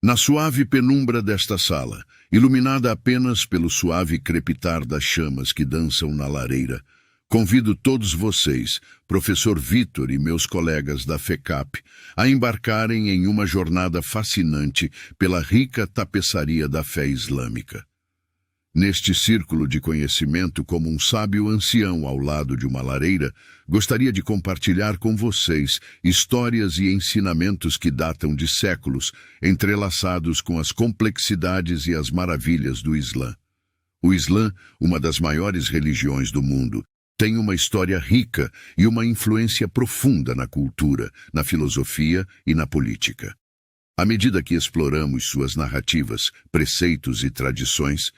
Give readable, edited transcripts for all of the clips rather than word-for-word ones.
Na suave penumbra desta sala, iluminada apenas pelo suave crepitar das chamas que dançam na lareira, convido todos vocês, professor Vitor e meus colegas da FECAP, a embarcarem em uma jornada fascinante pela rica tapeçaria da fé islâmica. Neste círculo de conhecimento, como um sábio ancião ao lado de uma lareira, gostaria de compartilhar com vocês histórias e ensinamentos que datam de séculos, entrelaçados com as complexidades e as maravilhas do Islã. O Islã, uma das maiores religiões do mundo, tem uma história rica e uma influência profunda na cultura, na filosofia e na política. À medida que exploramos suas narrativas, preceitos e tradições,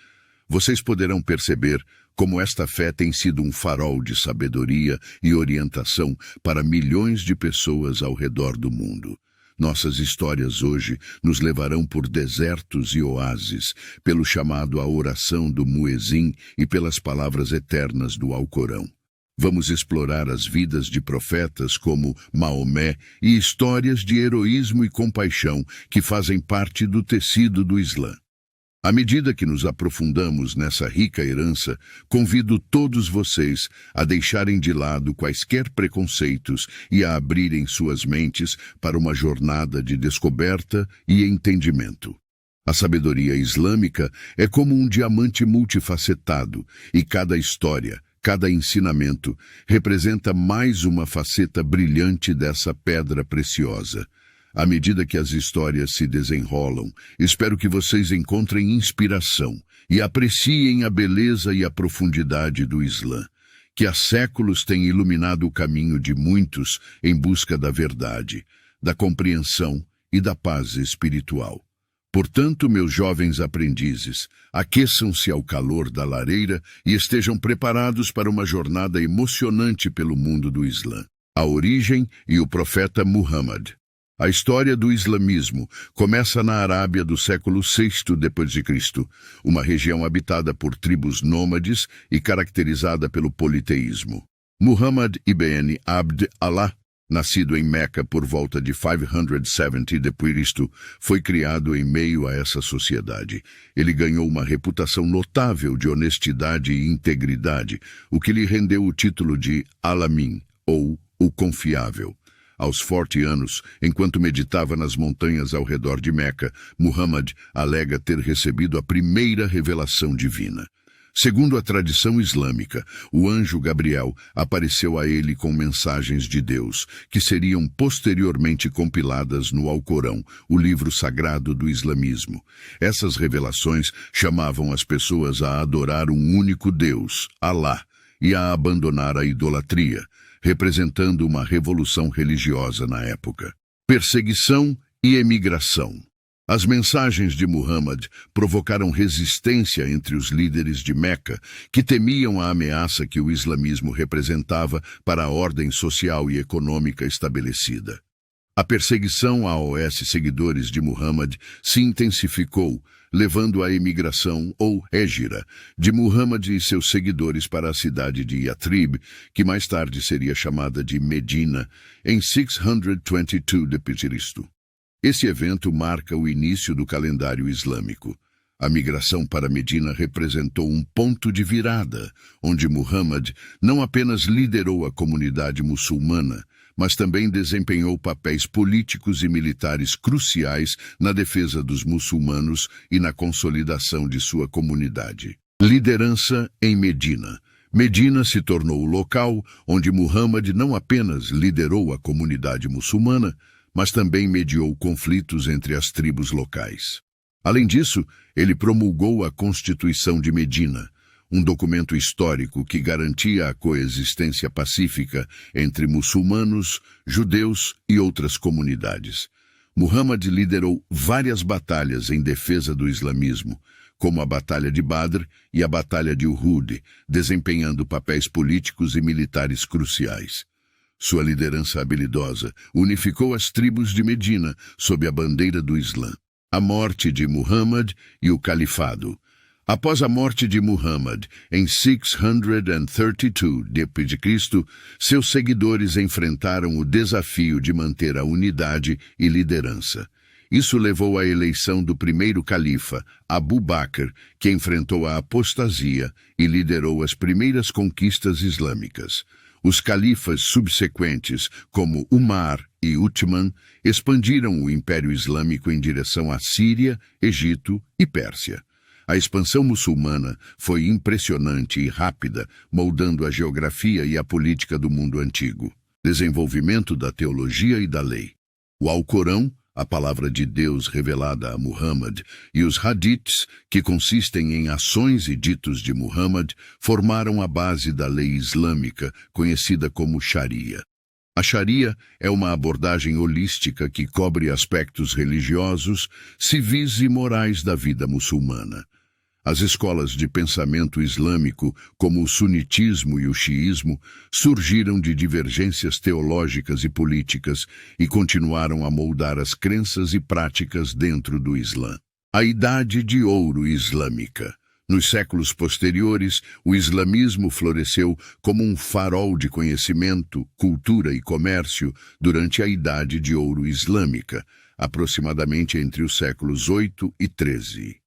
vocês poderão perceber como esta fé tem sido um farol de sabedoria e orientação para milhões de pessoas ao redor do mundo. Nossas histórias hoje nos levarão por desertos e oásis, pelo chamado à oração do muezim e pelas palavras eternas do Alcorão. Vamos explorar as vidas de profetas como Maomé e histórias de heroísmo e compaixão que fazem parte do tecido do Islã. À medida que nos aprofundamos nessa rica herança, convido todos vocês a deixarem de lado quaisquer preconceitos e a abrirem suas mentes para uma jornada de descoberta e entendimento. A sabedoria islâmica é como um diamante multifacetado, e cada história, cada ensinamento, representa mais uma faceta brilhante dessa pedra preciosa. À medida que as histórias se desenrolam, espero que vocês encontrem inspiração e apreciem a beleza e a profundidade do Islã, que há séculos tem iluminado o caminho de muitos em busca da verdade, da compreensão e da paz espiritual. Portanto, meus jovens aprendizes, aqueçam-se ao calor da lareira e estejam preparados para uma jornada emocionante pelo mundo do Islã. A origem e o profeta Muhammad. A história do islamismo começa na Arábia do século VI d.C., uma região habitada por tribos nômades e caracterizada pelo politeísmo. Muhammad ibn Abd Allah, nascido em Meca por volta de 570 d.C., foi criado em meio a essa sociedade. Ele ganhou uma reputação notável de honestidade e integridade, o que lhe rendeu o título de Al-Amin, ou o Confiável. Aos 40 anos, enquanto meditava nas montanhas ao redor de Meca, Muhammad alega ter recebido a primeira revelação divina. Segundo a tradição islâmica, o anjo Gabriel apareceu a ele com mensagens de Deus, que seriam posteriormente compiladas no Alcorão, o livro sagrado do islamismo. Essas revelações chamavam as pessoas a adorar um único Deus, Alá, e a abandonar a idolatria, representando uma revolução religiosa na época. Perseguição e emigração. As mensagens de Muhammad provocaram resistência entre os líderes de Meca, que temiam a ameaça que o islamismo representava para a ordem social e econômica estabelecida. A perseguição aos seguidores de Muhammad se intensificou, levando à emigração, ou hégira, de Muhammad e seus seguidores para a cidade de Yatrib, que mais tarde seria chamada de Medina, em 622 d.C. Esse evento marca o início do calendário islâmico. A migração para Medina representou um ponto de virada, onde Muhammad não apenas liderou a comunidade muçulmana, mas também desempenhou papéis políticos e militares cruciais na defesa dos muçulmanos e na consolidação de sua comunidade. Liderança em Medina. Medina se tornou o local onde Muhammad não apenas liderou a comunidade muçulmana, mas também mediou conflitos entre as tribos locais. Além disso, ele promulgou a Constituição de Medina, um documento histórico que garantia a coexistência pacífica entre muçulmanos, judeus e outras comunidades. Muhammad liderou várias batalhas em defesa do islamismo, como a Batalha de Badr e a Batalha de Uhud, desempenhando papéis políticos e militares cruciais. Sua liderança habilidosa unificou as tribos de Medina sob a bandeira do Islã. A morte de Muhammad e o califado. Após a morte de Muhammad, em 632 d.C., seus seguidores enfrentaram o desafio de manter a unidade e liderança. Isso levou à eleição do primeiro califa, Abu Bakr, que enfrentou a apostasia e liderou as primeiras conquistas islâmicas. Os califas subsequentes, como Umar e Uthman, expandiram o Império Islâmico em direção à Síria, Egito e Pérsia. A expansão muçulmana foi impressionante e rápida, moldando a geografia e a política do mundo antigo. Desenvolvimento da teologia e da lei. O Alcorão, a palavra de Deus revelada a Muhammad, e os hadiths, que consistem em ações e ditos de Muhammad, formaram a base da lei islâmica, conhecida como Sharia. A Sharia é uma abordagem holística que cobre aspectos religiosos, civis e morais da vida muçulmana. As escolas de pensamento islâmico, como o sunitismo e o xiismo, surgiram de divergências teológicas e políticas e continuaram a moldar as crenças e práticas dentro do Islã. A Idade de Ouro Islâmica. Nos séculos posteriores, o islamismo floresceu como um farol de conhecimento, cultura e comércio durante a Idade de Ouro Islâmica, aproximadamente entre os séculos 8 e 13.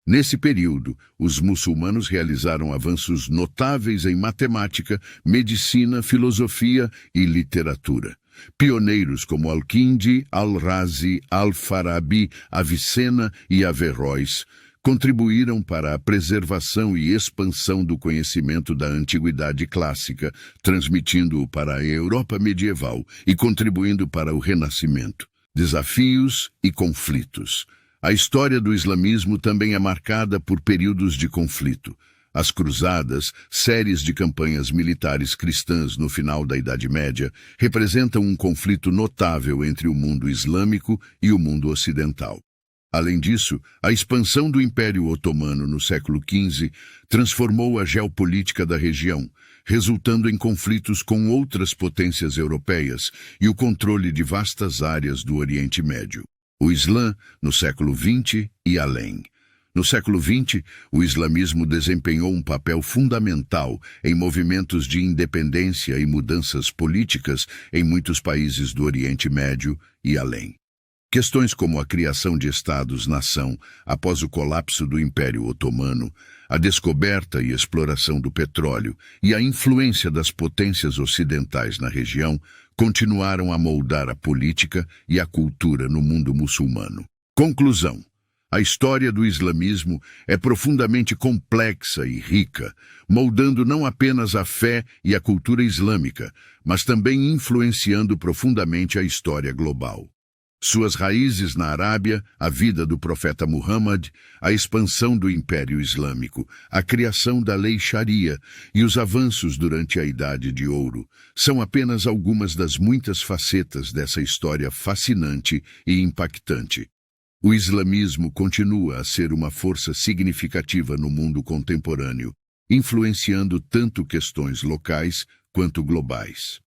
Nesse período, os muçulmanos realizaram avanços notáveis em matemática, medicina, filosofia e literatura. Pioneiros como Al-Kindi, Al-Razi, Al-Farabi, Avicena e Averroes contribuíram para a preservação e expansão do conhecimento da antiguidade clássica, transmitindo-o para a Europa medieval e contribuindo para o Renascimento. Desafios e conflitos. A história do islamismo também é marcada por períodos de conflito. As cruzadas, séries de campanhas militares cristãs no final da Idade Média, representam um conflito notável entre o mundo islâmico e o mundo ocidental. Além disso, a expansão do Império Otomano no século XV transformou a geopolítica da região, resultando em conflitos com outras potências europeias e o controle de vastas áreas do Oriente Médio. O Islã, no século XX e além. No século XX, o islamismo desempenhou um papel fundamental em movimentos de independência e mudanças políticas em muitos países do Oriente Médio e além. Questões como a criação de estados-nação após o colapso do Império Otomano, a descoberta e exploração do petróleo e a influência das potências ocidentais na região continuaram a moldar a política e a cultura no mundo muçulmano. Conclusão. A história do islamismo é profundamente complexa e rica, moldando não apenas a fé e a cultura islâmica, mas também influenciando profundamente a história global. Suas raízes na Arábia, a vida do profeta Muhammad, a expansão do Império Islâmico, a criação da lei Sharia e os avanços durante a Idade de Ouro são apenas algumas das muitas facetas dessa história fascinante e impactante. O islamismo continua a ser uma força significativa no mundo contemporâneo, influenciando tanto questões locais quanto globais.